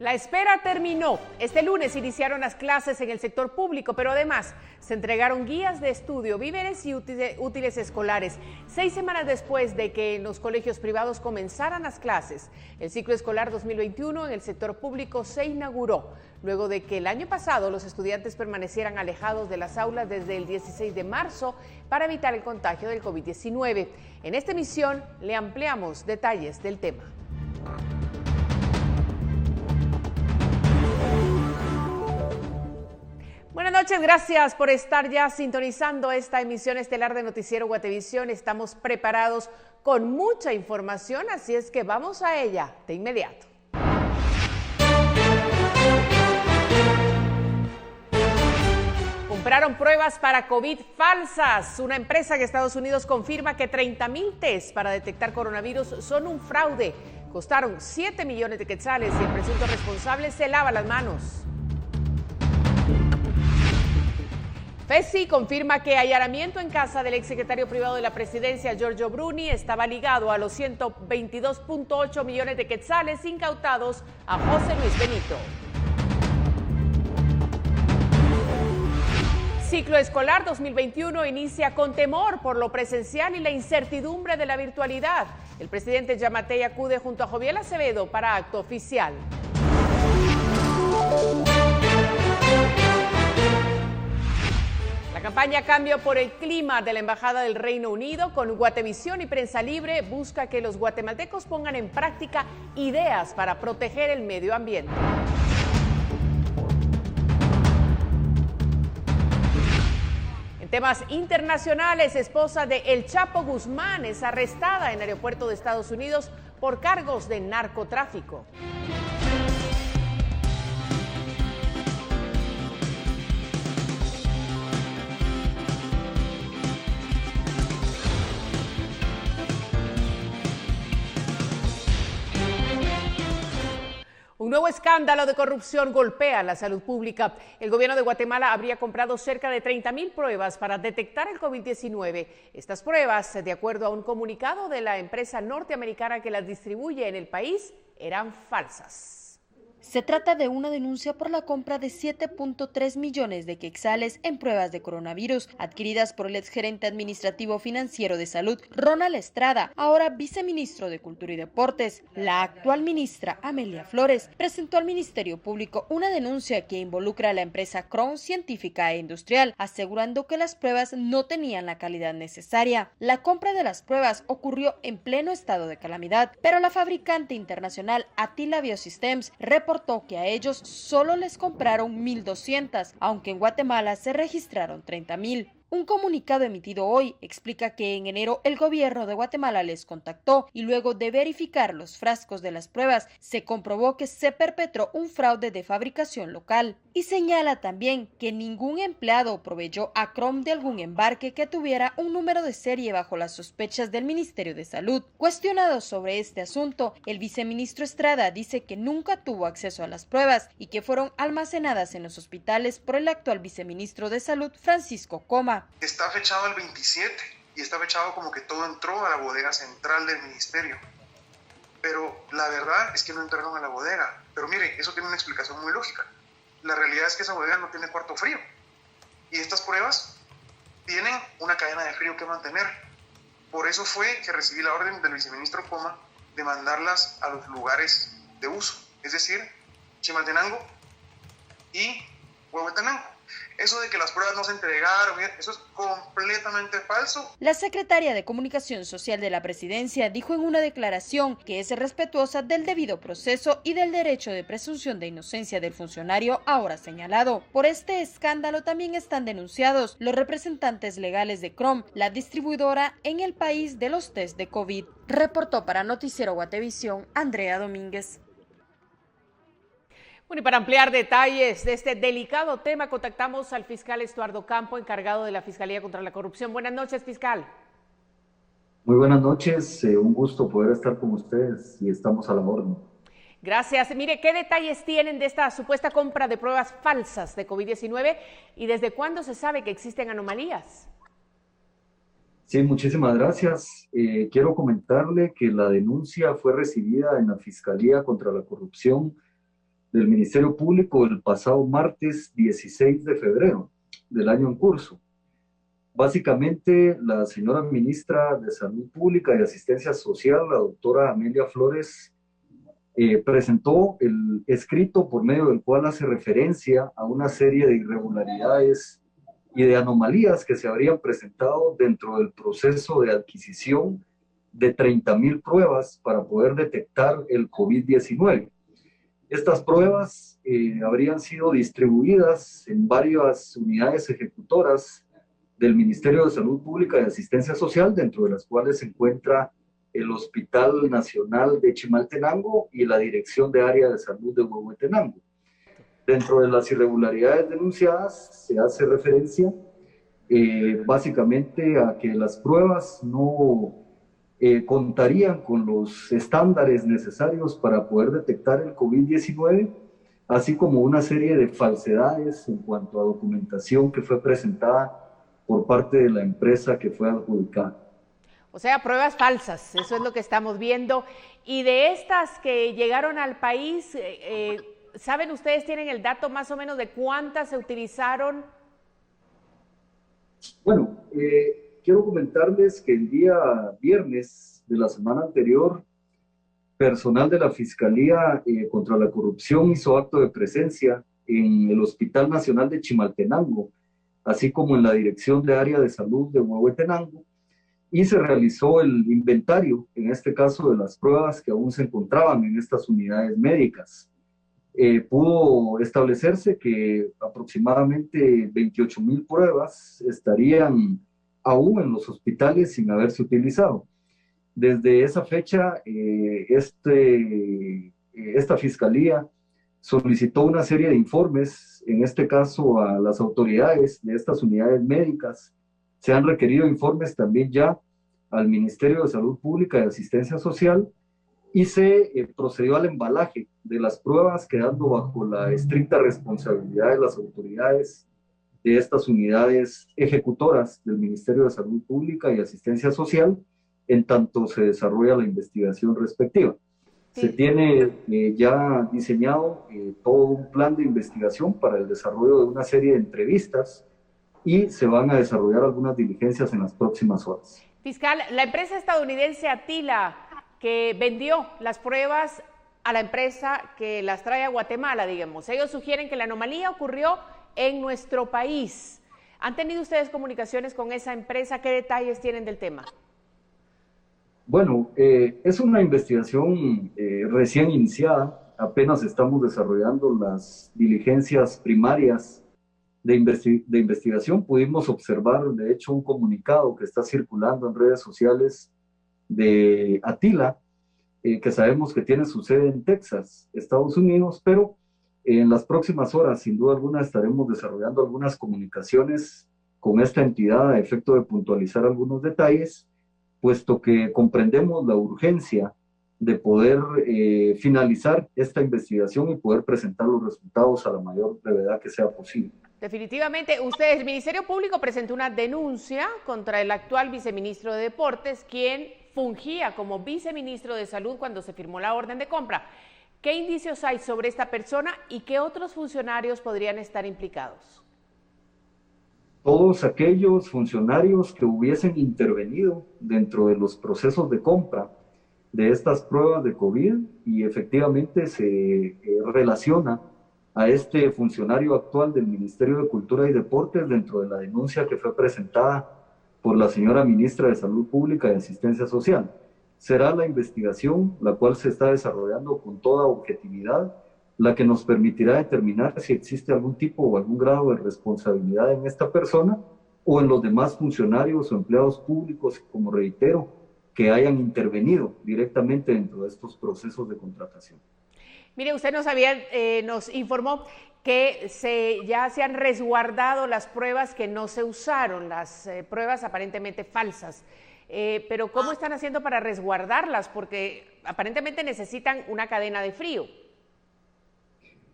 La espera terminó. Este lunes iniciaron las clases en el sector público, pero además se entregaron guías de estudio, víveres y útiles escolares. 6 semanas después de que en los colegios privados comenzaran las clases, el ciclo escolar 2021 en el sector público se inauguró, luego de que el año pasado los estudiantes permanecieran alejados de las aulas desde el 16 de marzo para evitar el contagio del COVID-19. En esta emisión le ampliamos detalles del tema. Buenas noches, gracias por estar ya sintonizando esta emisión estelar de Noticiero Guatevisión. Estamos preparados con mucha información, así es que vamos a ella de inmediato. Compraron pruebas para COVID falsas. Una empresa en Estados Unidos confirma que 30,000 test para detectar coronavirus son un fraude. Costaron 7 millones de quetzales y el presunto responsable se lava las manos. FESI confirma que allanamiento en casa del exsecretario privado de la presidencia, Giorgio Bruni, estaba ligado a los 122.8 millones de quetzales incautados a José Luis Benito. Ciclo escolar 2021 inicia con temor por lo presencial y la incertidumbre de la virtualidad. El presidente Yamatei acude junto a Joviel Acevedo para acto oficial. La campaña Cambio por el Clima de la Embajada del Reino Unido con Guatevisión y Prensa Libre busca que los guatemaltecos pongan en práctica ideas para proteger el medio ambiente. En temas internacionales, esposa de El Chapo Guzmán es arrestada en el aeropuerto de Estados Unidos por cargos de narcotráfico. Un nuevo escándalo de corrupción golpea la salud pública. El gobierno de Guatemala habría comprado cerca de 30,000 pruebas para detectar el COVID-19. Estas pruebas, de acuerdo a un comunicado de la empresa norteamericana que las distribuye en el país, eran falsas. Se trata de una denuncia por la compra de 7.3 millones de quetzales en pruebas de coronavirus adquiridas por el exgerente administrativo financiero de salud, Ronald Estrada, ahora viceministro de Cultura y Deportes. La actual ministra, Amelia Flores, presentó al Ministerio Público una denuncia que involucra a la empresa Crown Científica e Industrial, asegurando que las pruebas no tenían la calidad necesaria. La compra de las pruebas ocurrió en pleno estado de calamidad, pero la fabricante internacional Attila Biosystems reportó que a ellos solo les compraron 1,200, aunque en Guatemala se registraron 30,000. Un comunicado emitido hoy explica que en enero el gobierno de Guatemala les contactó y luego de verificar los frascos de las pruebas se comprobó que se perpetró un fraude de fabricación local. Y señala también que ningún empleado proveyó a Crom de algún embarque que tuviera un número de serie bajo las sospechas del Ministerio de Salud. Cuestionado sobre este asunto, el viceministro Estrada dice que nunca tuvo acceso a las pruebas y que fueron almacenadas en los hospitales por el actual viceministro de Salud, Francisco Coma. Está fechado el 27 y está fechado como que todo entró a la bodega central del ministerio. Pero la verdad es que no entraron a la bodega. Pero mire, eso tiene una explicación muy lógica. La realidad es que esa bodega no tiene cuarto frío. Y estas pruebas tienen una cadena de frío que mantener. Por eso fue que recibí la orden del viceministro Coma de mandarlas a los lugares de uso. Es decir, Chimaltenango y Huehuetenango. Eso de que las pruebas no se entregaron, eso es completamente falso. La secretaria de Comunicación Social de la Presidencia dijo en una declaración que es respetuosa del debido proceso y del derecho de presunción de inocencia del funcionario ahora señalado. Por este escándalo también están denunciados los representantes legales de Crom, la distribuidora en el país de los test de COVID. Reportó para Noticiero Guatevisión, Andrea Domínguez. Bueno, y para ampliar detalles de este delicado tema, contactamos al fiscal Estuardo Campo, encargado de la Fiscalía contra la Corrupción. Buenas noches, fiscal. Muy buenas noches, un gusto poder estar con ustedes y estamos a la orden. Gracias. Mire, ¿qué detalles tienen de esta supuesta compra de pruebas falsas de COVID-19 y desde cuándo se sabe que existen anomalías? Sí, muchísimas gracias. Quiero comentarle que la denuncia fue recibida en la Fiscalía contra la Corrupción del Ministerio Público el pasado martes 16 de febrero del año en curso. Básicamente, la señora ministra de Salud Pública y Asistencia Social, la doctora Amelia Flores, presentó el escrito por medio del cual hace referencia a una serie de irregularidades y de anomalías que se habrían presentado dentro del proceso de adquisición de 30,000 pruebas para poder detectar el COVID-19. Estas pruebas habrían sido distribuidas en varias unidades ejecutoras del Ministerio de Salud Pública y Asistencia Social, dentro de las cuales se encuentra el Hospital Nacional de Chimaltenango y la Dirección de Área de Salud de Huehuetenango. Dentro de las irregularidades denunciadas se hace referencia básicamente a que las pruebas no contarían con los estándares necesarios para poder detectar el COVID-19, así como una serie de falsedades en cuanto a documentación que fue presentada por parte de la empresa que fue adjudicada. O sea, pruebas falsas, eso es lo que estamos viendo. Y de estas que llegaron al país, ¿saben ustedes, tienen el dato más o menos de cuántas se utilizaron? Bueno, quiero comentarles que el día viernes de la semana anterior, personal de la Fiscalía contra la Corrupción hizo acto de presencia en el Hospital Nacional de Chimaltenango, así como en la Dirección de Área de Salud de Huehuetenango, y se realizó el inventario, en este caso, de las pruebas que aún se encontraban en estas unidades médicas. Pudo establecerse que aproximadamente 28,000 pruebas estarían aún en los hospitales sin haberse utilizado. Desde esa fecha, esta fiscalía solicitó una serie de informes, en este caso a las autoridades de estas unidades médicas. Se han requerido informes también ya al Ministerio de Salud Pública y Asistencia Social, y se procedió al embalaje de las pruebas, quedando bajo la estricta responsabilidad de las autoridades de estas unidades ejecutoras del Ministerio de Salud Pública y Asistencia Social, en tanto se desarrolla la investigación respectiva. Sí. Se tiene ya diseñado todo un plan de investigación para el desarrollo de una serie de entrevistas y se van a desarrollar algunas diligencias en las próximas horas. Fiscal, la empresa estadounidense Atila, que vendió las pruebas a la empresa que las trae a Guatemala, digamos, ellos sugieren que la anomalía ocurrió en nuestro país. ¿Han tenido ustedes comunicaciones con esa empresa? ¿Qué detalles tienen del tema? Bueno, es una investigación recién iniciada, apenas estamos desarrollando las diligencias primarias de investigación. Pudimos observar, de hecho, un comunicado que está circulando en redes sociales de Atila, que sabemos que tiene su sede en Texas, Estados Unidos, pero en las próximas horas, sin duda alguna, estaremos desarrollando algunas comunicaciones con esta entidad a efecto de puntualizar algunos detalles, puesto que comprendemos la urgencia de poder finalizar esta investigación y poder presentar los resultados a la mayor brevedad que sea posible. Definitivamente, el Ministerio Público presentó una denuncia contra el actual viceministro de Deportes, quien fungía como viceministro de Salud cuando se firmó la orden de compra. ¿Qué indicios hay sobre esta persona y qué otros funcionarios podrían estar implicados? Todos aquellos funcionarios que hubiesen intervenido dentro de los procesos de compra de estas pruebas de COVID, y efectivamente se relaciona a este funcionario actual del Ministerio de Cultura y Deportes dentro de la denuncia que fue presentada por la señora ministra de Salud Pública y Asistencia Social. Será la investigación, la cual se está desarrollando con toda objetividad, la que nos permitirá determinar si existe algún tipo o algún grado de responsabilidad en esta persona o en los demás funcionarios o empleados públicos, como reitero, que hayan intervenido directamente dentro de estos procesos de contratación. Mire, usted nos informó que ya se han resguardado las pruebas que no se usaron, las pruebas aparentemente falsas. Pero ¿cómo están haciendo para resguardarlas? Porque aparentemente necesitan una cadena de frío.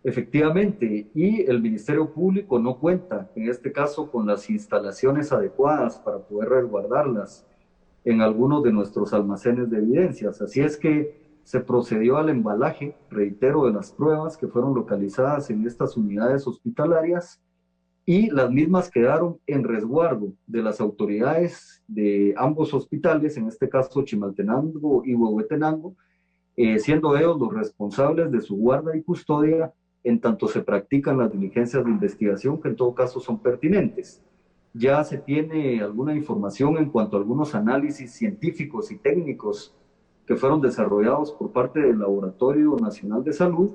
Efectivamente, y el Ministerio Público no cuenta, en este caso, con las instalaciones adecuadas para poder resguardarlas en algunos de nuestros almacenes de evidencias. Así es que se procedió al embalaje, reitero, de las pruebas que fueron localizadas en estas unidades hospitalarias, y las mismas quedaron en resguardo de las autoridades de ambos hospitales, en este caso Chimaltenango y Huehuetenango, siendo ellos los responsables de su guarda y custodia en tanto se practican las diligencias de investigación que en todo caso son pertinentes. Ya se tiene alguna información en cuanto a algunos análisis científicos y técnicos que fueron desarrollados por parte del Laboratorio Nacional de Salud,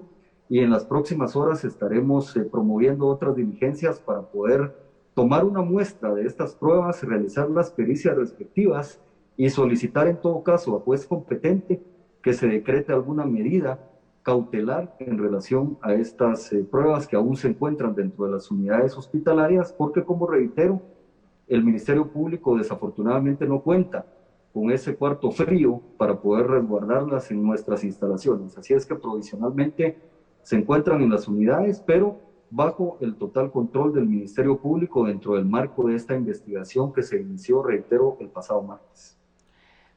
y en las próximas horas estaremos promoviendo otras diligencias para poder tomar una muestra de estas pruebas, realizar las pericias respectivas y solicitar en todo caso a juez competente que se decrete alguna medida cautelar en relación a estas pruebas que aún se encuentran dentro de las unidades hospitalarias, porque, como reitero, el Ministerio Público desafortunadamente no cuenta con ese cuarto frío para poder resguardarlas en nuestras instalaciones. Así es que provisionalmente se encuentran en las unidades, pero bajo el total control del Ministerio Público dentro del marco de esta investigación que se inició, reitero, el pasado martes.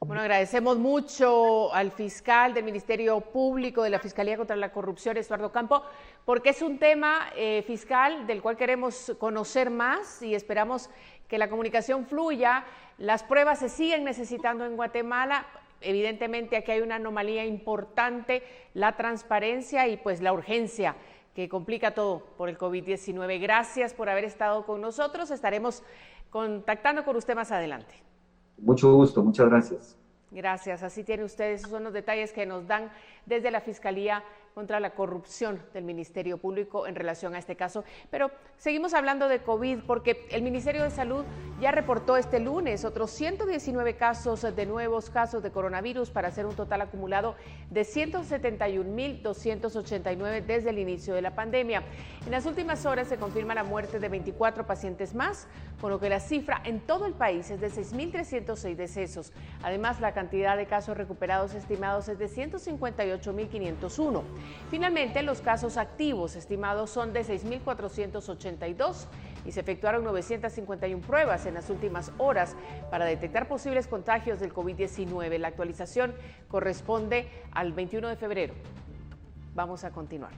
Bueno, agradecemos mucho al fiscal del Ministerio Público de la Fiscalía contra la Corrupción, Estuardo Campo, porque es un tema fiscal del cual queremos conocer más y esperamos que la comunicación fluya. Las pruebas se siguen necesitando en Guatemala. Evidentemente aquí hay una anomalía importante, la transparencia y pues la urgencia que complica todo por el COVID-19. Gracias por haber estado con nosotros. Estaremos contactando con usted más adelante. Mucho gusto, muchas gracias. Gracias, así tiene ustedes, esos son los detalles que nos dan desde la Fiscalía contra la Corrupción del Ministerio Público en relación a este caso. Pero seguimos hablando de COVID porque el Ministerio de Salud ya reportó este lunes otros 119 casos de nuevos casos de coronavirus para hacer un total acumulado de 171.289 desde el inicio de la pandemia. En las últimas horas se confirma la muerte de 24 pacientes más, con lo que la cifra en todo el país es de 6.306 decesos. Además, la cantidad de casos recuperados estimados es de 158.501. Finalmente, los casos activos estimados son de 6.482 y se efectuaron 951 pruebas en las últimas horas para detectar posibles contagios del COVID-19. La actualización corresponde al 21 de febrero. Vamos a continuar.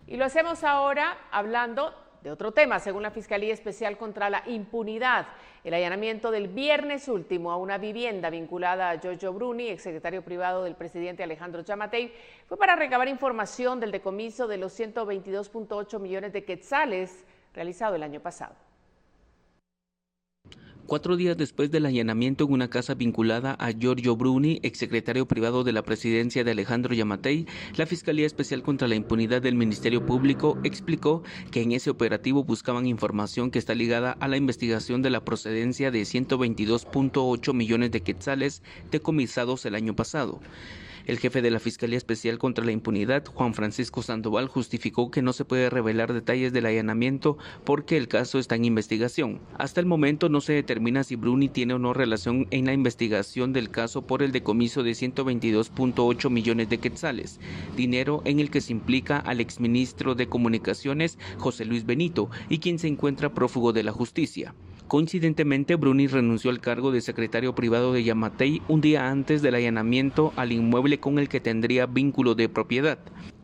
Y lo hacemos ahora hablando de otro tema. Según la Fiscalía Especial contra la Impunidad, el allanamiento del viernes último a una vivienda vinculada a Giorgio Bruni, exsecretario privado del presidente Alejandro Giammattei, fue para recabar información del decomiso de los 122.8 millones de quetzales realizado el año pasado. 4 días después del allanamiento en una casa vinculada a Giorgio Bruni, exsecretario privado de la presidencia de Alejandro Giammattei, la Fiscalía Especial contra la Impunidad del Ministerio Público explicó que en ese operativo buscaban información que está ligada a la investigación de la procedencia de 122.8 millones de quetzales decomisados el año pasado. El jefe de la Fiscalía Especial contra la Impunidad, Juan Francisco Sandoval, justificó que no se puede revelar detalles del allanamiento porque el caso está en investigación. Hasta el momento no se determina si Bruni tiene o no relación en la investigación del caso por el decomiso de 122.8 millones de quetzales, dinero en el que se implica al exministro de Comunicaciones, José Luis Benito, y quien se encuentra prófugo de la justicia. Coincidentemente, Bruni renunció al cargo de secretario privado de Giammattei un día antes del allanamiento al inmueble con el que tendría vínculo de propiedad.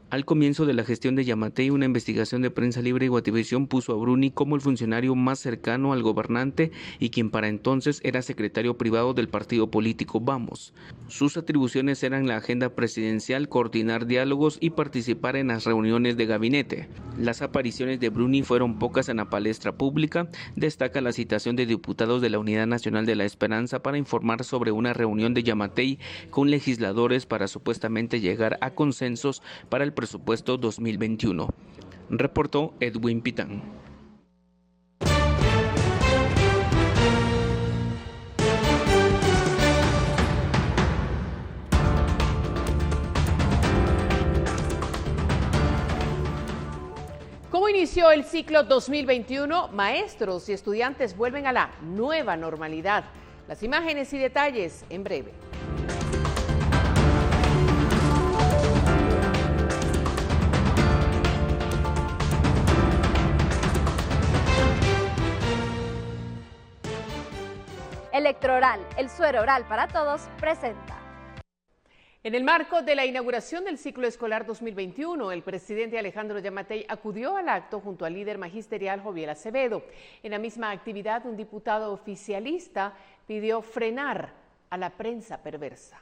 Al comienzo de la gestión de Giammattei, una investigación de Prensa Libre y Guativisión puso a Bruni como el funcionario más cercano al gobernante y quien para entonces era secretario privado del partido político Vamos. Sus atribuciones eran la agenda presidencial, coordinar diálogos y participar en las reuniones de gabinete. Las apariciones de Bruni fueron pocas en la palestra pública. Destaca la citación de diputados de la Unidad Nacional de la Esperanza para informar sobre una reunión de Giammattei con legisladores para supuestamente llegar a consensos para el presupuesto 2021. Reportó Edwin Pitán. ¿Cómo inició el ciclo 2021? Maestros y estudiantes vuelven a la nueva normalidad. Las imágenes y detalles en breve. Electroral, el suero oral para todos, presenta. En el marco de la inauguración del ciclo escolar 2021, el presidente Alejandro Yamatei acudió al acto junto al líder magisterial Joviel Acevedo. En la misma actividad, un diputado oficialista pidió frenar a la prensa perversa.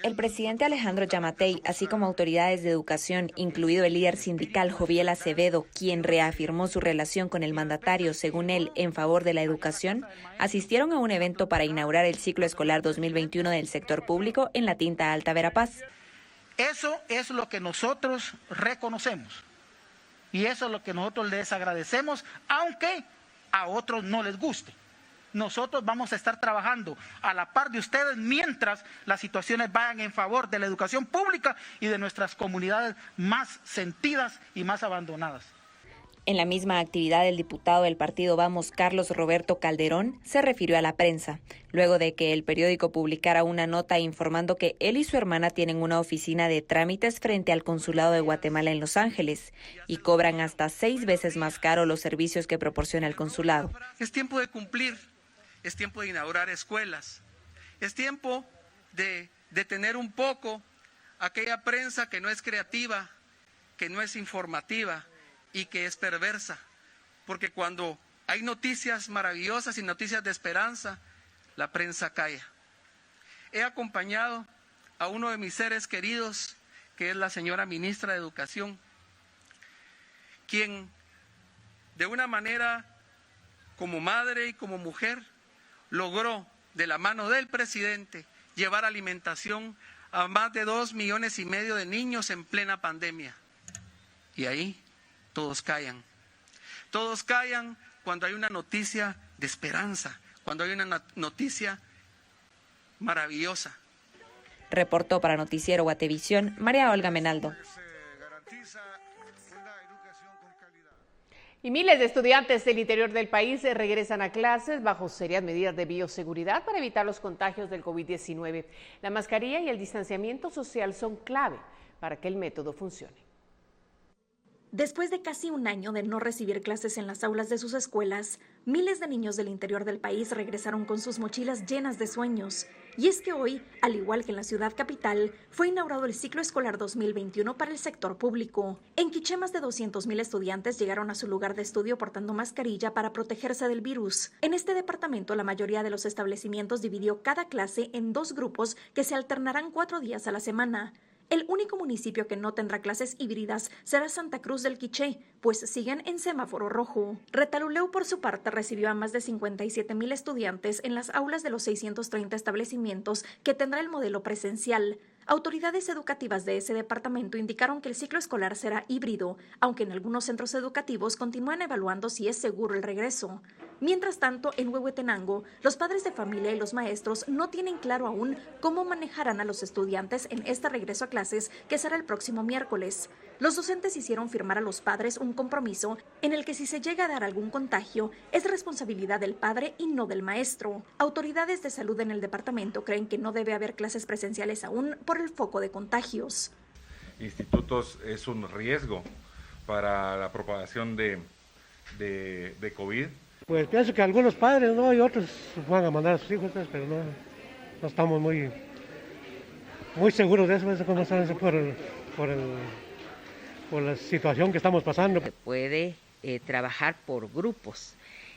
El presidente Alejandro Yamatei, así como autoridades de educación, incluido el líder sindical Joviel Acevedo, quien reafirmó su relación con el mandatario, según él, en favor de la educación, asistieron a un evento para inaugurar el ciclo escolar 2021 del sector público en la Tinta Alta Verapaz. Eso es lo que nosotros reconocemos y eso es lo que nosotros les agradecemos, aunque a otros no les guste. Nosotros vamos a estar trabajando a la par de ustedes mientras las situaciones vayan en favor de la educación pública y de nuestras comunidades más sentidas y más abandonadas. En la misma actividad, el diputado del partido Vamos, Carlos Roberto Calderón, se refirió a la prensa, luego de que el periódico publicara una nota informando que él y su hermana tienen una oficina de trámites frente al Consulado de Guatemala en Los Ángeles y cobran hasta 6 veces más caro los servicios que proporciona el consulado. Es tiempo de cumplir. Es tiempo de inaugurar escuelas, es tiempo de detener un poco aquella prensa que no es creativa, que no es informativa y que es perversa, porque cuando hay noticias maravillosas y noticias de esperanza, la prensa calla. He acompañado a uno de mis seres queridos, que es la señora ministra de Educación, quien de una manera como madre y como mujer logró, de la mano del presidente, llevar alimentación a más de 2,5 millones de niños en plena pandemia. Y ahí todos callan. Todos callan cuando hay una noticia de esperanza, cuando hay una noticia maravillosa. Reportó para Noticiero Guatevisión María Olga Menaldo. Y miles de estudiantes del interior del país regresan a clases bajo serias medidas de bioseguridad para evitar los contagios del COVID-19. La mascarilla y el distanciamiento social son clave para que el método funcione. Después de casi un año de no recibir clases en las aulas de sus escuelas, miles de niños del interior del país regresaron con sus mochilas llenas de sueños. Y es que hoy, al igual que en la ciudad capital, fue inaugurado el ciclo escolar 2021 para el sector público. En Quiché, más de 200,000 estudiantes llegaron a su lugar de estudio portando mascarilla para protegerse del virus. En este departamento, la mayoría de los establecimientos dividió cada clase en 2 grupos que se alternarán 4 días a la semana. El único municipio que no tendrá clases híbridas será Santa Cruz del Quiché, pues siguen en semáforo rojo. Retaluleu, por su parte, recibió a más de 57,000 estudiantes en las aulas de los 630 establecimientos que tendrá el modelo presencial. Autoridades educativas de ese departamento indicaron que el ciclo escolar será híbrido, aunque en algunos centros educativos continúan evaluando si es seguro el regreso. Mientras tanto, en Huehuetenango, los padres de familia y los maestros no tienen claro aún cómo manejarán a los estudiantes en este regreso a clases que será el próximo miércoles. Los docentes hicieron firmar a los padres un compromiso en el que si se llega a dar algún contagio, es responsabilidad del padre y no del maestro. Autoridades de salud en el departamento creen que no debe haber clases presenciales aún por el foco de contagios. Institutos es un riesgo para la propagación de COVID. Pues pienso que algunos padres, ¿no? Y otros van a mandar a sus hijos, pero no estamos muy seguros de eso, cómo están por la situación que estamos pasando. Se puede trabajar por grupos.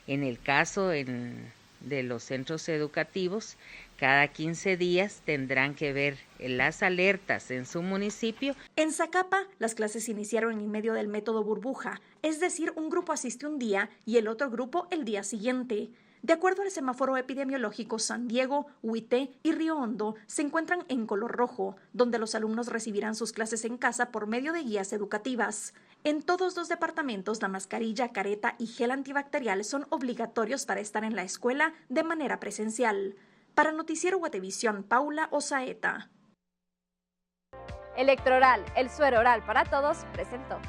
En el caso de los centros educativos, cada 15 días tendrán que ver las alertas en su municipio. En Zacapa, las clases iniciaron en medio del método burbuja, es decir, un grupo asiste un día y el otro grupo el día siguiente. De acuerdo al semáforo epidemiológico, San Diego, Huité y Río Hondo se encuentran en color rojo, donde los alumnos recibirán sus clases en casa por medio de guías educativas. En todos los departamentos, la mascarilla, careta y gel antibacterial son obligatorios para estar en la escuela de manera presencial. Para Noticiero Guatevisión, Paula Osaeta. Electroral, el suero oral para todos, presentó.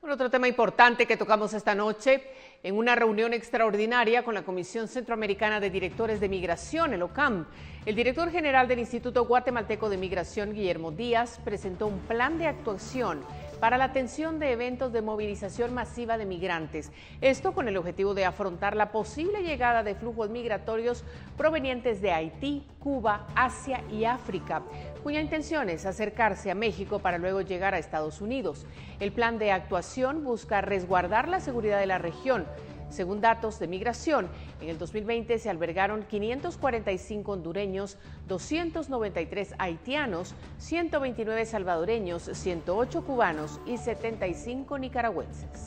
Otro tema importante que tocamos esta noche en una reunión extraordinaria con la Comisión Centroamericana de Directores de Migración, el OCAM. El director general del Instituto Guatemalteco de Migración, Guillermo Díaz, presentó un plan de actuación para la atención de eventos de movilización masiva de migrantes. Esto con el objetivo de afrontar la posible llegada de flujos migratorios provenientes de Haití, Cuba, Asia y África, cuya intención es acercarse a México para luego llegar a Estados Unidos. El plan de actuación busca resguardar la seguridad de la región. Según datos de migración, en el 2020 se albergaron 545 hondureños, 293 haitianos, 129 salvadoreños, 108 cubanos y 75 nicaragüenses.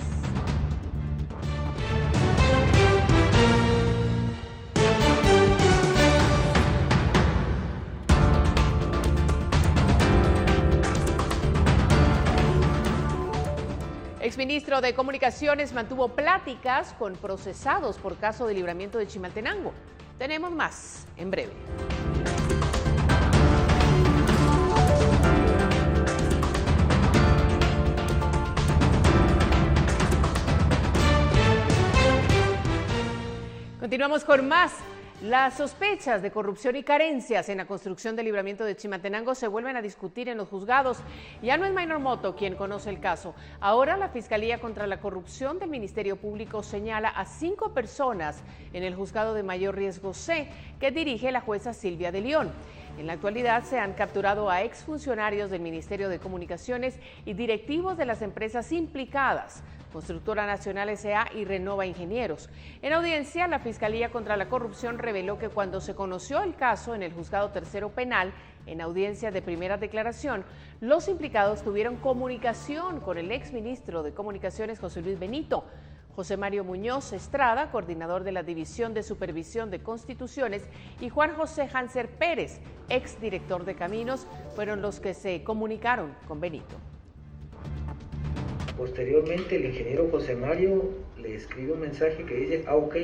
Exministro de Comunicaciones mantuvo pláticas con procesados por caso de libramiento de Chimaltenango. Tenemos más en breve. Continuamos con más. Las sospechas de corrupción y carencias en la construcción del libramiento de Chimaltenango se vuelven a discutir en los juzgados. Ya no es Minor Moto quien conoce el caso. Ahora la Fiscalía contra la Corrupción del Ministerio Público señala a 5 personas en el juzgado de mayor riesgo C, que dirige la jueza Silvia de León. En la actualidad se han capturado a exfuncionarios del Ministerio de Comunicaciones y directivos de las empresas implicadas, Constructora Nacional S.A. y Renova Ingenieros. En audiencia, la Fiscalía contra la Corrupción reveló que cuando se conoció el caso en el Juzgado Tercero Penal, en audiencia de primera declaración, los implicados tuvieron comunicación con el exministro de Comunicaciones, José Luis Benito. José Mario Muñoz Estrada, coordinador de la División de Supervisión de Constituciones, y Juan José Hanser Pérez, exdirector de Caminos, fueron los que se comunicaron con Benito. Posteriormente, el ingeniero José Mario le escribe un mensaje que dice: ok,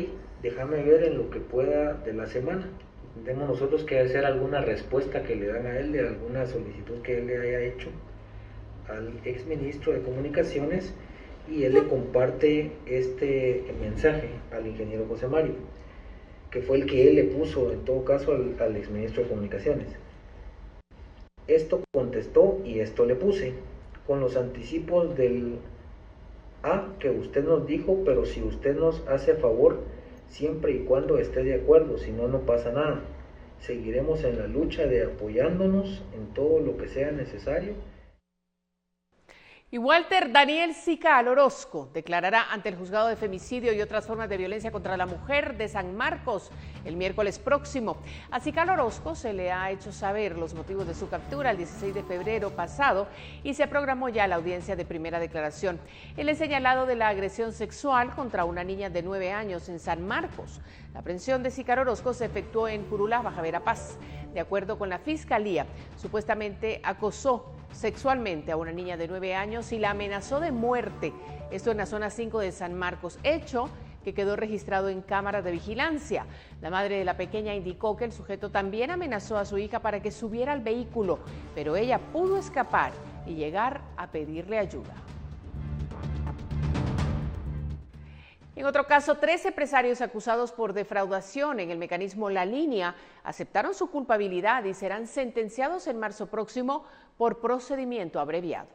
déjame ver en lo que pueda de la semana. Entendemos nosotros que debe ser alguna respuesta que le dan a él de alguna solicitud que él le haya hecho al exministro de Comunicaciones, y él le comparte este mensaje al ingeniero José Mario, que fue el que él le puso en todo caso al exministro de Comunicaciones. Esto contestó y esto le puse, con los anticipos del que usted nos dijo, pero si usted nos hace favor, siempre y cuando esté de acuerdo, si no, no pasa nada. Seguiremos en la lucha de apoyándonos en todo lo que sea necesario. Y Walter Daniel Sical Orozco declarará ante el Juzgado de Femicidio y otras formas de violencia contra la mujer de San Marcos el miércoles próximo. A Sical Orozco se le ha hecho saber los motivos de su captura el 16 de febrero pasado y se programó ya la audiencia de primera declaración. Él es señalado de la agresión sexual contra una niña de 9 años en San Marcos. La aprehensión de Sical Orozco se efectuó en Purulá, Baja Verapaz. De acuerdo con la Fiscalía, supuestamente acosó sexualmente a una niña de 9 años y la amenazó de muerte. Esto en la zona 5 de San Marcos, hecho que quedó registrado en cámaras de vigilancia. La madre de la pequeña indicó que el sujeto también amenazó a su hija para que subiera al vehículo, pero ella pudo escapar y llegar a pedirle ayuda. En otro caso, 3 empresarios acusados por defraudación en el mecanismo La Línea aceptaron su culpabilidad y serán sentenciados en marzo próximo por procedimiento abreviado.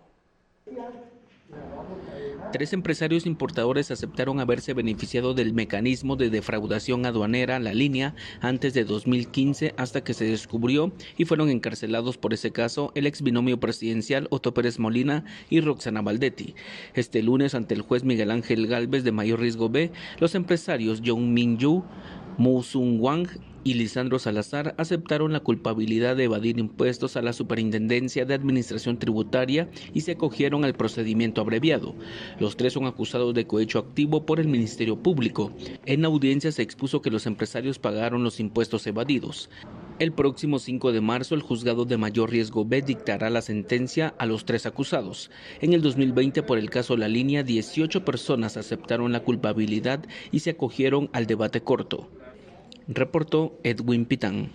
3 empresarios importadores aceptaron haberse beneficiado del mecanismo de defraudación aduanera La Línea antes de 2015 hasta que se descubrió y fueron encarcelados por ese caso el ex binomio presidencial Otto Pérez Molina y Roxana Valdetti. Este lunes ante el juez Miguel Ángel Gálvez de Mayor Riesgo B, los empresarios Jong Min Yu, Mu Sung Wang y Lisandro Salazar aceptaron la culpabilidad de evadir impuestos a la Superintendencia de Administración Tributaria y se acogieron al procedimiento abreviado. Los 3 son acusados de cohecho activo por el Ministerio Público. En audiencia se expuso que los empresarios pagaron los impuestos evadidos. El próximo 5 de marzo, el juzgado de mayor riesgo B dictará la sentencia a los 3 acusados. En el 2020, por el caso La Línea, 18 personas aceptaron la culpabilidad y se acogieron al debate corto. Reportó Edwin Pitán.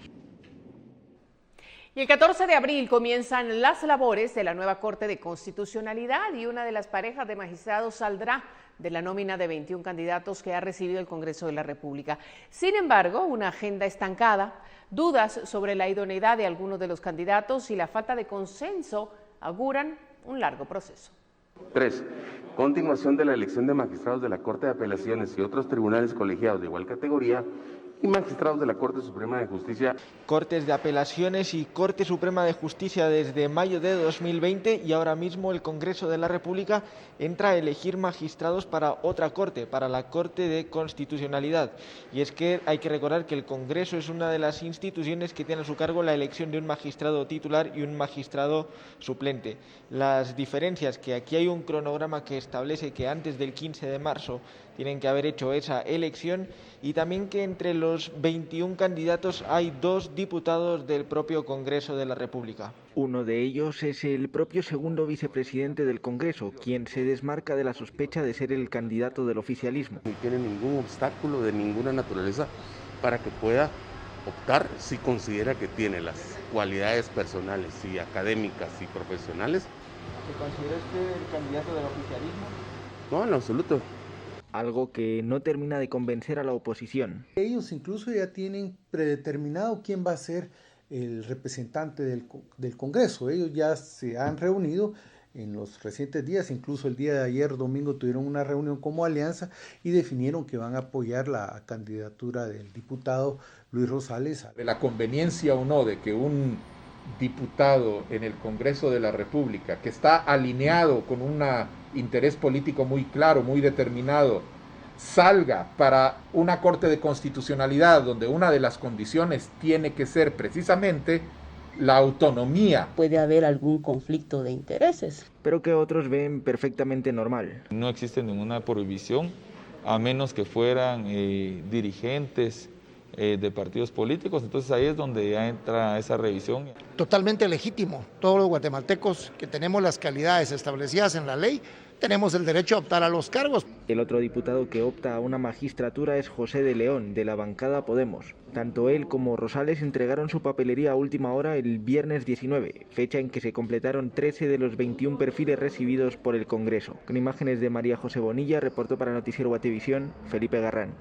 Y el 14 de abril comienzan las labores de la nueva Corte de Constitucionalidad y una de las parejas de magistrados saldrá de la nómina de 21 candidatos que ha recibido el Congreso de la República. Sin embargo, una agenda estancada, dudas sobre la idoneidad de algunos de los candidatos y la falta de consenso auguran un largo proceso. 3. Continuación de la elección de magistrados de la Corte de Apelaciones y otros tribunales colegiados de igual categoría y magistrados de la Corte Suprema de Justicia. Cortes de Apelaciones y Corte Suprema de Justicia desde mayo de 2020 y ahora mismo el Congreso de la República entra a elegir magistrados para otra corte, para la Corte de Constitucionalidad. Y es que hay que recordar que el Congreso es una de las instituciones que tiene a su cargo la elección de un magistrado titular y un magistrado suplente. Las diferencias, que aquí hay un cronograma que establece que antes del 15 de marzo tienen que haber hecho esa elección, y también que entre los 21 candidatos hay 2 diputados del propio Congreso de la República. Uno de ellos es el propio segundo vicepresidente del Congreso, quien se desmarca de la sospecha de ser el candidato del oficialismo. No tiene ningún obstáculo de ninguna naturaleza para que pueda optar si considera que tiene las cualidades personales y académicas y profesionales. ¿Se considera usted el candidato del oficialismo? No, en lo absoluto. Algo que no termina de convencer a la oposición. Ellos incluso ya tienen predeterminado quién va a ser el representante del Congreso. Ellos ya se han reunido en los recientes días, incluso el día de ayer, domingo, tuvieron una reunión como alianza y definieron que van a apoyar la candidatura del diputado Luis Rosales. De la conveniencia o no de que un diputado en el Congreso de la República, que está alineado con un interés político muy claro, muy determinado, salga para una Corte de Constitucionalidad donde una de las condiciones tiene que ser precisamente la autonomía. Puede haber algún conflicto de intereses, pero que otros ven perfectamente normal. No existe ninguna prohibición, a menos que fueran dirigentes de partidos políticos, entonces ahí es donde ya entra esa revisión. Totalmente legítimo. Todos los guatemaltecos que tenemos las calidades establecidas en la ley, tenemos el derecho a optar a los cargos. El otro diputado que opta a una magistratura es José de León, de la bancada Podemos. Tanto él como Rosales entregaron su papelería a última hora el viernes 19, fecha en que se completaron 13 de los 21 perfiles recibidos por el Congreso. Con imágenes de María José Bonilla, reportó para Noticiero Guatevisión, Felipe Garrán.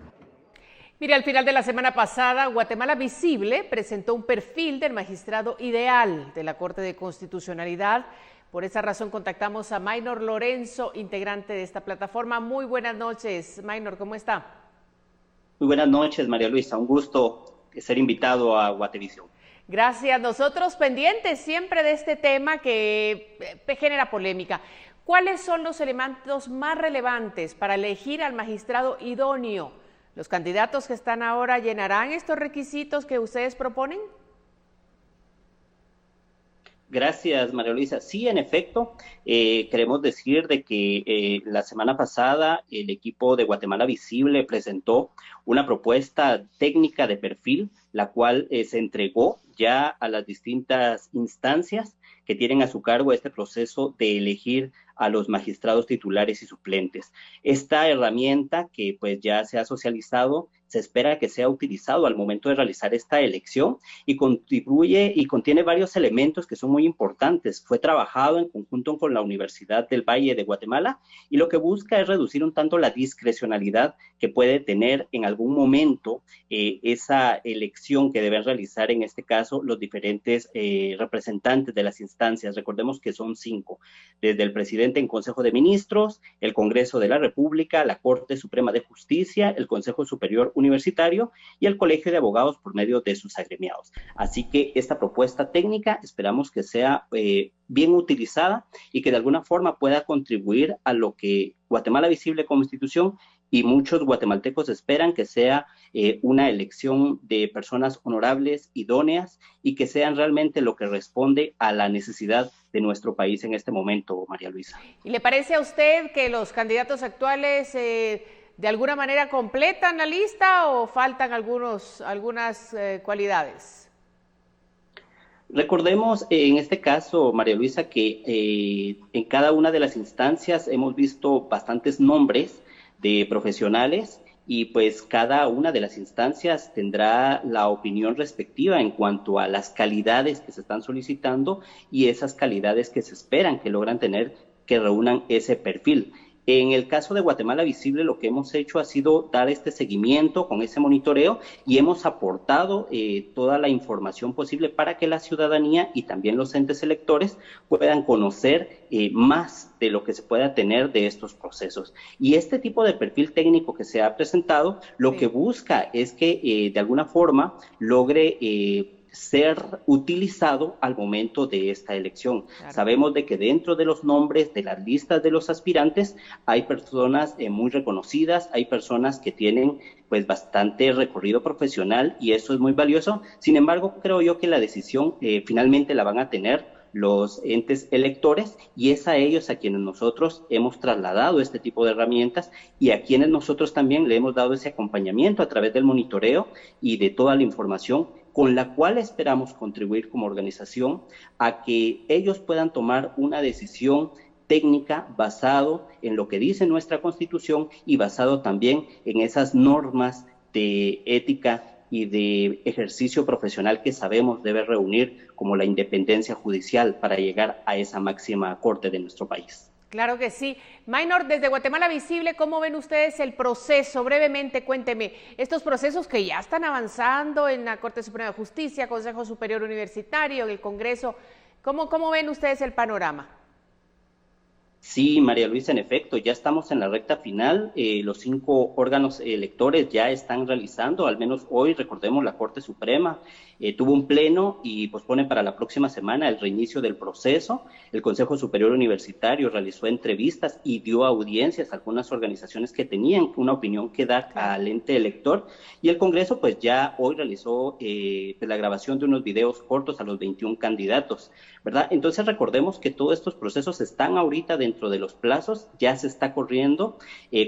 Mire, al final de la semana pasada, Guatemala Visible presentó un perfil del magistrado ideal de la Corte de Constitucionalidad. Por esa razón contactamos a Maynor Lorenzo, integrante de esta plataforma. Muy buenas noches, Maynor, ¿cómo está? Muy buenas noches, María Luisa. Un gusto ser invitado a Guatevisión. Gracias. Nosotros pendientes siempre de este tema que genera polémica. ¿Cuáles son los elementos más relevantes para elegir al magistrado idóneo? ¿Los candidatos que están ahora llenarán estos requisitos que ustedes proponen? Gracias, María Luisa. Sí, en efecto, queremos decir de que la semana pasada el equipo de Guatemala Visible presentó una propuesta técnica de perfil, la cual se entregó ya a las distintas instancias que tienen a su cargo este proceso de elegir a los magistrados titulares y suplentes. Esta herramienta que pues ya se ha socializado, se espera que sea utilizado al momento de realizar esta elección y contribuye y contiene varios elementos que son muy importantes. Fue trabajado en conjunto con la Universidad del Valle de Guatemala y lo que busca es reducir un tanto la discrecionalidad que puede tener en algún momento esa elección que deben realizar en este caso los diferentes representantes de las instancias. Recordemos que son 5, desde el presidente en Consejo de Ministros, el Congreso de la República, la Corte Suprema de Justicia, el Consejo Superior Universitario y el Colegio de Abogados por medio de sus agremiados. Así que esta propuesta técnica esperamos que sea bien utilizada y que de alguna forma pueda contribuir a lo que Guatemala Visible como institución y muchos guatemaltecos esperan que sea una elección de personas honorables, idóneas y que sean realmente lo que responde a la necesidad de nuestro país en este momento, María Luisa. ¿Y le parece a usted que los candidatos actuales de alguna manera completan la lista o faltan algunas cualidades? Recordemos en este caso, María Luisa, que en cada una de las instancias hemos visto bastantes nombres de profesionales y pues cada una de las instancias tendrá la opinión respectiva en cuanto a las calidades que se están solicitando y esas calidades que se esperan que logran tener, que reúnan ese perfil. En el caso de Guatemala Visible, lo que hemos hecho ha sido dar este seguimiento con ese monitoreo y hemos aportado toda la información posible para que la ciudadanía y también los entes electores puedan conocer más de lo que se pueda tener de estos procesos. Y este tipo de perfil técnico que se ha presentado, lo que busca es que de alguna forma logre ser utilizado al momento de esta elección. Claro. Sabemos de que dentro de los nombres de las listas de los aspirantes hay personas muy reconocidas, hay personas que tienen pues bastante recorrido profesional y eso es muy valioso. Sin embargo, creo yo que la decisión finalmente la van a tener los entes electores y es a ellos a quienes nosotros hemos trasladado este tipo de herramientas y a quienes nosotros también le hemos dado ese acompañamiento a través del monitoreo y de toda la información con la cual esperamos contribuir como organización a que ellos puedan tomar una decisión técnica basado en lo que dice nuestra Constitución y basado también en esas normas de ética y de ejercicio profesional que sabemos debe reunir como la independencia judicial para llegar a esa máxima corte de nuestro país. Claro que sí. Maynor, desde Guatemala Visible, ¿cómo ven ustedes el proceso? Brevemente, cuénteme, estos procesos que ya están avanzando en la Corte Suprema de Justicia, Consejo Superior Universitario, en el Congreso, ¿cómo ven ustedes el panorama? Sí, María Luisa, en efecto, ya estamos en la recta final, los 5 órganos electores ya están realizando, al menos hoy, recordemos, la Corte Suprema tuvo un pleno y pospone para la próxima semana el reinicio del proceso. El Consejo Superior Universitario realizó entrevistas y dio audiencias a algunas organizaciones que tenían una opinión que dar al ente elector y el Congreso pues ya hoy realizó la grabación de unos videos cortos a los 21 candidatos, ¿verdad? Entonces recordemos que todos estos procesos están ahorita dentro de los plazos, ya se está corriendo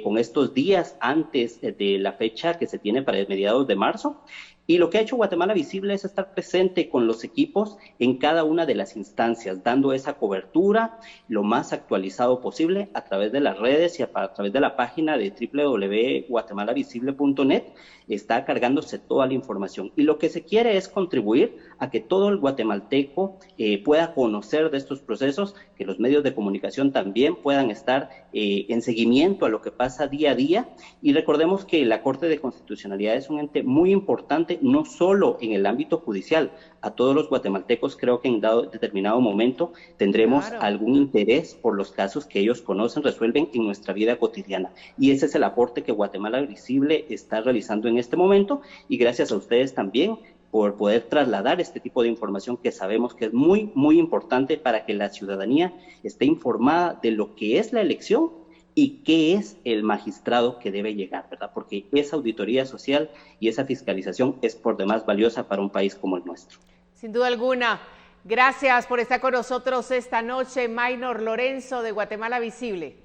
con estos días antes de la fecha que se tiene para mediados de marzo. Y lo que ha hecho Guatemala Visible es estar presente con los equipos en cada una de las instancias, dando esa cobertura lo más actualizado posible a través de las redes y a través de la página de www.guatemalavisible.net. Está cargándose toda la información. Y lo que se quiere es contribuir a que todo el guatemalteco pueda conocer de estos procesos, que los medios de comunicación también puedan estar en seguimiento a lo que pasa día a día. Y recordemos que la Corte de Constitucionalidad es un ente muy importante, no solo en el ámbito judicial. A todos los guatemaltecos creo que en determinado momento tendremos algún interés por los casos que ellos conocen, resuelven en nuestra vida cotidiana. Y ese es el aporte que Guatemala Visible está realizando en este momento y gracias a ustedes también por poder trasladar este tipo de información que sabemos que es muy, muy importante para que la ciudadanía esté informada de lo que es la elección y qué es el magistrado que debe llegar, ¿verdad? Porque esa auditoría social y esa fiscalización es por demás valiosa para un país como el nuestro. Sin duda alguna. Gracias por estar con nosotros esta noche, Maynor Lorenzo de Guatemala Visible.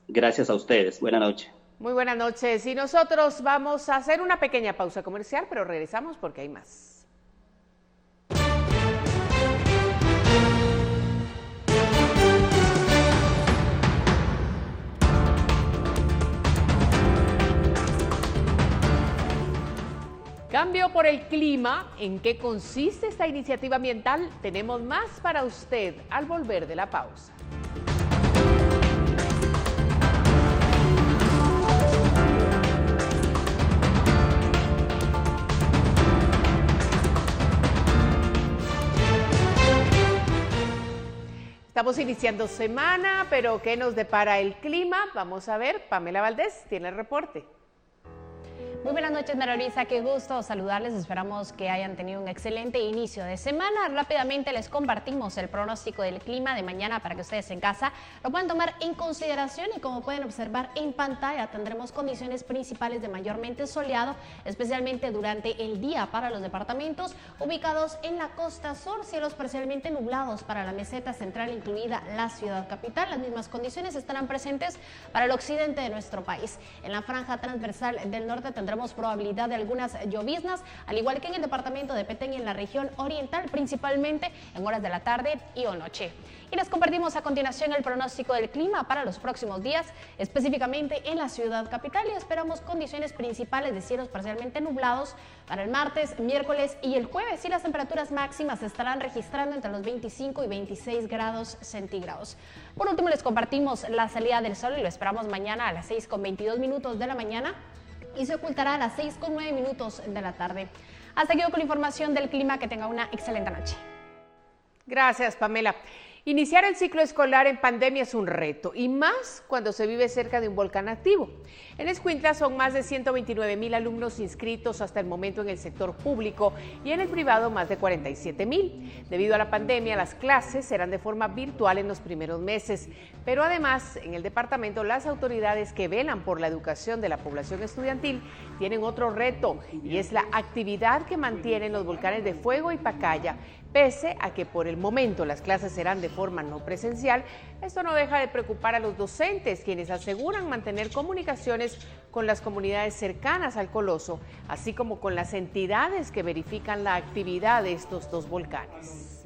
Gracias a ustedes. Buenas noches. Muy buenas noches. Y nosotros vamos a hacer una pequeña pausa comercial, pero regresamos porque hay más. Cambio por el clima. ¿En qué consiste esta iniciativa ambiental? Tenemos más para usted al volver de la pausa. Estamos iniciando semana, pero ¿qué nos depara el clima? Vamos a ver, Pamela Valdés tiene el reporte. Muy buenas noches, María Luisa, qué gusto saludarles, esperamos que hayan tenido un excelente inicio de semana. Rápidamente les compartimos el pronóstico del clima de mañana para que ustedes en casa lo puedan tomar en consideración y como pueden observar en pantalla tendremos condiciones principales de mayormente soleado, especialmente durante el día para los departamentos ubicados en la costa sur, cielos parcialmente nublados para la meseta central incluida la ciudad capital. Las mismas condiciones estarán presentes para el occidente de nuestro país. En la franja transversal del norte tendremos tendremos probabilidad de algunas lloviznas, al igual que en el departamento de Petén y en la región oriental, principalmente en horas de la tarde y o noche. Y les compartimos a continuación el pronóstico del clima para los próximos días, específicamente en la ciudad capital, y esperamos condiciones principales de cielos parcialmente nublados para el martes, miércoles y el jueves, y las temperaturas máximas se estarán registrando entre los 25 y 26 grados centígrados. Por último, les compartimos la salida del sol y lo esperamos mañana a las 6:22 de la mañana y se ocultará a las 6:09 de la tarde. Hasta aquí con la información del clima. Que tenga una excelente noche. Gracias, Pamela. Iniciar el ciclo escolar en pandemia es un reto, y más cuando se vive cerca de un volcán activo. En Escuintla son más de 129,000 alumnos inscritos hasta el momento en el sector público y en el privado más de 47,000. Debido a la pandemia, las clases serán de forma virtual en los primeros meses, pero además en el departamento las autoridades que velan por la educación de la población estudiantil tienen otro reto, y es la actividad que mantienen los volcanes de Fuego y Pacaya. Pese a que por el momento las clases serán de forma no presencial, esto no deja de preocupar a los docentes, quienes aseguran mantener comunicaciones con las comunidades cercanas al coloso, así como con las entidades que verifican la actividad de estos dos volcanes.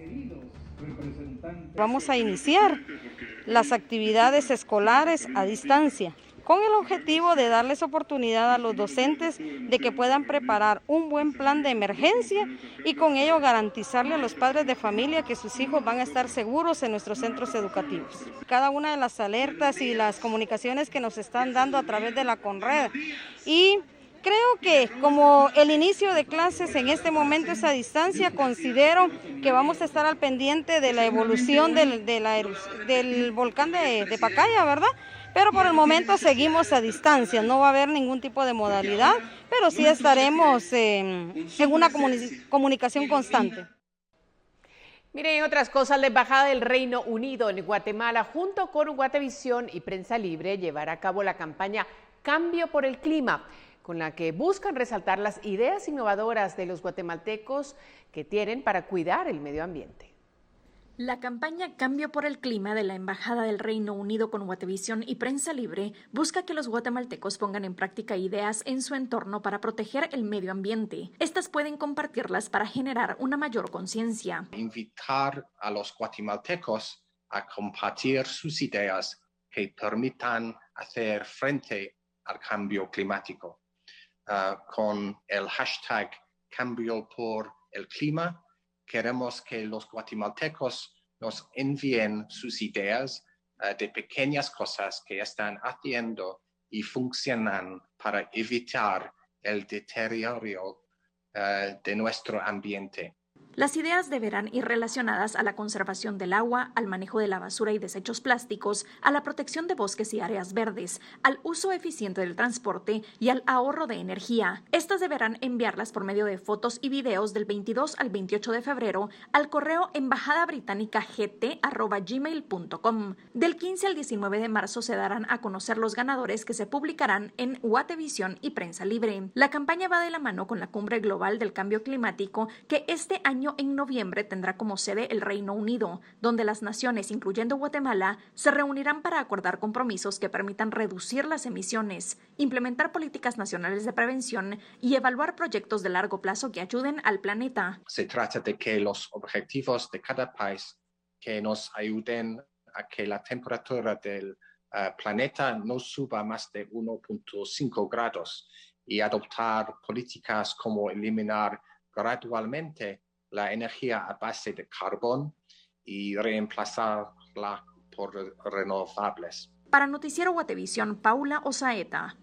Vamos a iniciar las actividades escolares a distancia, con el objetivo de darles oportunidad a los docentes de que puedan preparar un buen plan de emergencia y con ello garantizarle a los padres de familia que sus hijos van a estar seguros en nuestros centros educativos. Cada una de las alertas y las comunicaciones que nos están dando a través de la Conred, y creo que como el inicio de clases en este momento es a distancia, considero que vamos a estar al pendiente de la evolución del volcán de Pacaya, ¿verdad? Pero por el momento seguimos a distancia, no va a haber ningún tipo de modalidad, pero sí estaremos en una comunicación constante. Miren, otras cosas, la Embajada del Reino Unido en Guatemala, junto con Guatevisión y Prensa Libre, llevará a cabo la campaña Cambio por el Clima, con la que buscan resaltar las ideas innovadoras de los guatemaltecos que tienen para cuidar el medio ambiente. La campaña Cambio por el Clima de la Embajada del Reino Unido con Guatevisión y Prensa Libre busca que los guatemaltecos pongan en práctica ideas en su entorno para proteger el medio ambiente. Estas pueden compartirlas para generar una mayor conciencia. Invitar a los guatemaltecos a compartir sus ideas que permitan hacer frente al cambio climático. Con el hashtag Cambio por el Clima, queremos que los guatemaltecos nos envíen sus ideas de pequeñas cosas que están haciendo y funcionan para evitar el deterioro de nuestro ambiente. Las ideas deberán ir relacionadas a la conservación del agua, al manejo de la basura y desechos plásticos, a la protección de bosques y áreas verdes, al uso eficiente del transporte y al ahorro de energía. Estas deberán enviarlas por medio de fotos y videos del 22 al 28 de febrero al correo embajadabritánica.gt@gmail.com. Del 15 al 19 de marzo se darán a conocer los ganadores, que se publicarán en Guatevisión y Prensa Libre. La campaña va de la mano con la Cumbre Global del Cambio Climático, que este año en noviembre tendrá como sede el Reino Unido, donde las naciones, incluyendo Guatemala, se reunirán para acordar compromisos que permitan reducir las emisiones, implementar políticas nacionales de prevención y evaluar proyectos de largo plazo que ayuden al planeta. Se trata de que los objetivos de cada país que nos ayuden a que la temperatura del planeta no suba más de 1.5 grados y adoptar políticas como eliminar gradualmente la energía a base de carbón y reemplazarla por renovables. Para Noticiero Guatevisión, Paula Osaeta.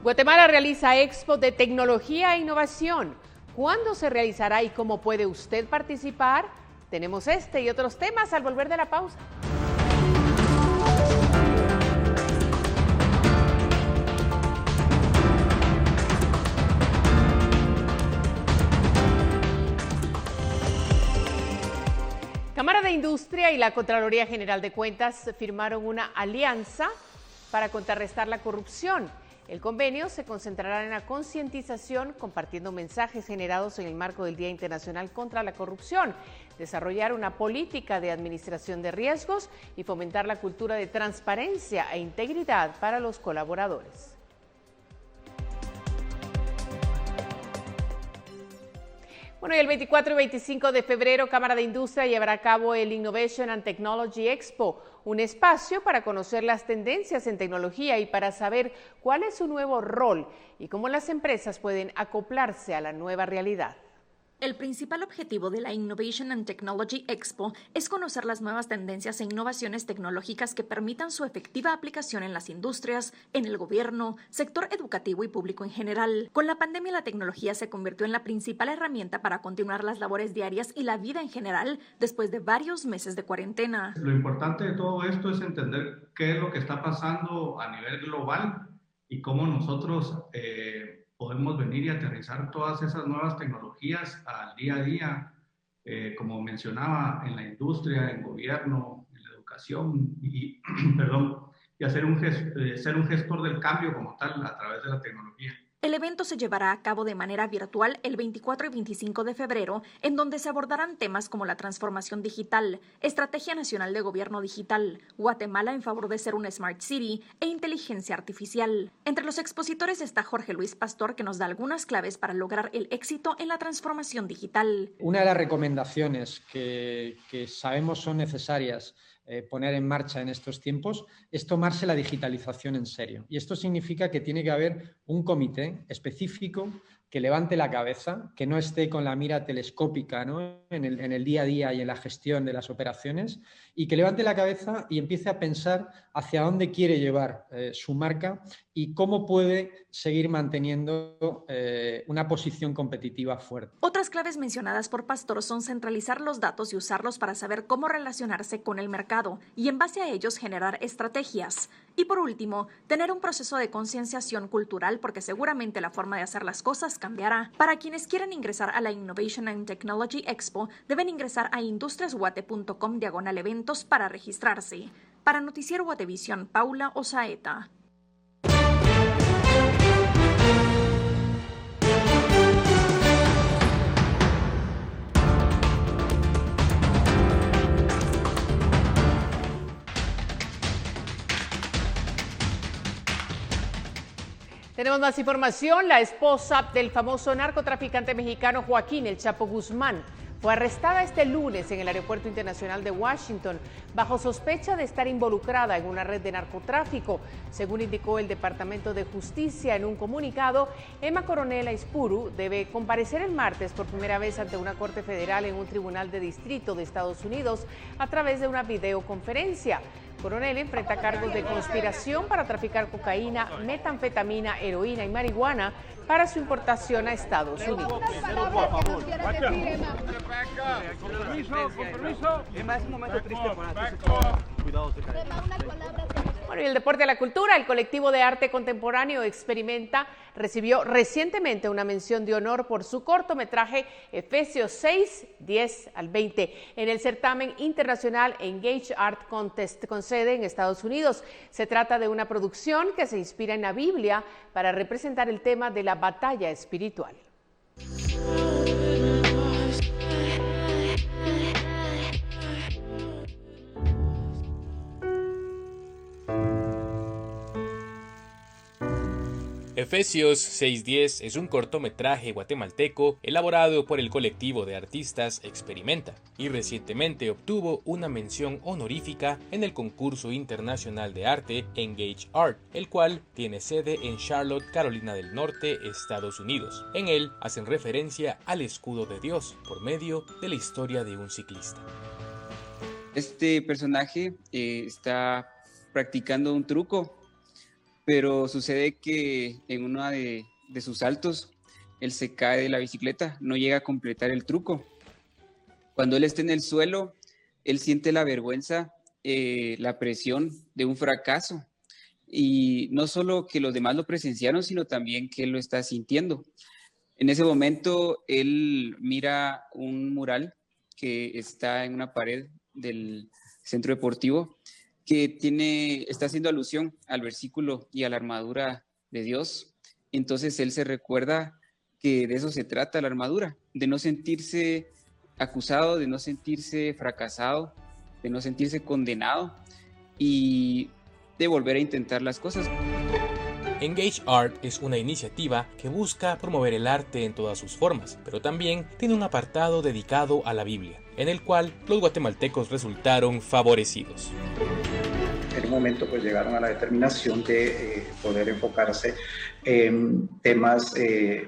Guatemala realiza Expo de Tecnología e Innovación. ¿Cuándo se realizará y cómo puede usted participar? Tenemos este y otros temas al volver de la pausa. Cámara de Industria y la Contraloría General de Cuentas firmaron una alianza para contrarrestar la corrupción. El convenio se concentrará en la concientización, compartiendo mensajes generados en el marco del Día Internacional contra la Corrupción, desarrollar una política de administración de riesgos y fomentar la cultura de transparencia e integridad para los colaboradores. Bueno, y el 24 y 25 de febrero, Cámara de Industria llevará a cabo el Innovation and Technology Expo, un espacio para conocer las tendencias en tecnología y para saber cuál es su nuevo rol y cómo las empresas pueden acoplarse a la nueva realidad. El principal objetivo de la Innovation and Technology Expo es conocer las nuevas tendencias e innovaciones tecnológicas que permitan su efectiva aplicación en las industrias, en el gobierno, sector educativo y público en general. Con la pandemia, la tecnología se convirtió en la principal herramienta para continuar las labores diarias y la vida en general después de varios meses de cuarentena. Lo importante de todo esto es entender qué es lo que está pasando a nivel global y cómo nosotros podemos venir y aterrizar todas esas nuevas tecnologías al día a día, como mencionaba, en la industria, en gobierno, en la educación, y hacer ser un gestor del cambio como tal a través de la tecnología. El evento se llevará a cabo de manera virtual el 24 y 25 de febrero, en donde se abordarán temas como la transformación digital, Estrategia Nacional de Gobierno Digital, Guatemala en favor de ser una Smart City e inteligencia artificial. Entre los expositores está Jorge Luis Pastor, que nos da algunas claves para lograr el éxito en la transformación digital. Una de las recomendaciones que sabemos son necesarias poner en marcha en estos tiempos es tomarse la digitalización en serio. Y esto significa que tiene que haber un comité específico que levante la cabeza, que no esté con la mira telescópica, ¿no?, en el día a día y en la gestión de las operaciones, y que levante la cabeza y empiece a pensar hacia dónde quiere llevar su marca y cómo puede seguir manteniendo una posición competitiva fuerte. Otras claves mencionadas por Pastor son centralizar los datos y usarlos para saber cómo relacionarse con el mercado y en base a ellos generar estrategias. Y por último, tener un proceso de concienciación cultural, porque seguramente la forma de hacer las cosas cambiará. Para quienes quieran ingresar a la Innovation and Technology Expo, deben ingresar a industriasguate.com/eventos para registrarse. Para Noticiero Guatevisión, Paula Osaeta. Tenemos más información. La esposa del famoso narcotraficante mexicano Joaquín El Chapo Guzmán fue arrestada este lunes en el Aeropuerto Internacional de Washington bajo sospecha de estar involucrada en una red de narcotráfico. Según indicó el Departamento de Justicia en un comunicado, Emma Coronel Aispuru debe comparecer el martes por primera vez ante una corte federal en un tribunal de distrito de Estados Unidos a través de una videoconferencia. Coronel enfrenta cargos de conspiración para traficar cocaína, metanfetamina, heroína y marihuana para su importación a Estados Unidos. Bueno, y el deporte a la cultura. El colectivo de arte contemporáneo Experimenta recibió recientemente una mención de honor por su cortometraje Efesios 6, 10 al 20 en el certamen internacional Engage Art Contest con sede en Estados Unidos. Se trata de una producción que se inspira en la Biblia para representar el tema de la batalla espiritual. Efesios 6:10 es un cortometraje guatemalteco elaborado por el colectivo de artistas Experimenta y recientemente obtuvo una mención honorífica en el concurso internacional de arte Engage Art, el cual tiene sede en Charlotte, Carolina del Norte, Estados Unidos. En él hacen referencia al escudo de Dios por medio de la historia de un ciclista. Este personaje está practicando un truco, pero sucede que en uno de sus saltos él se cae de la bicicleta, no llega a completar el truco. Cuando él está en el suelo, él siente la vergüenza, la presión de un fracaso. Y no solo que los demás lo presenciaron, sino también que él lo está sintiendo. En ese momento, él mira un mural que está en una pared del centro deportivo, que está haciendo alusión al versículo y a la armadura de Dios, entonces él se recuerda que de eso se trata la armadura, de no sentirse acusado, de no sentirse fracasado, de no sentirse condenado y de volver a intentar las cosas. Engage Art es una iniciativa que busca promover el arte en todas sus formas, pero también tiene un apartado dedicado a la Biblia, en el cual los guatemaltecos resultaron favorecidos. En un momento pues llegaron a la determinación de poder enfocarse en temas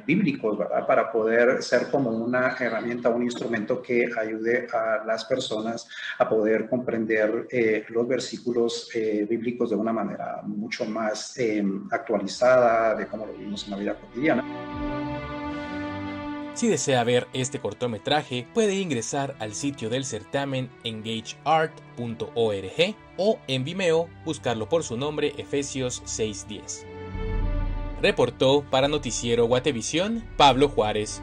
bíblicos, ¿verdad? Para poder ser como una herramienta, un instrumento que ayude a las personas a poder comprender los versículos bíblicos de una manera mucho más actualizada de cómo lo vivimos en la vida cotidiana. Si desea ver este cortometraje, puede ingresar al sitio del certamen engageart.org o en Vimeo buscarlo por su nombre Efesios 6:10. Reportó para Noticiero Guatevisión, Pablo Juárez.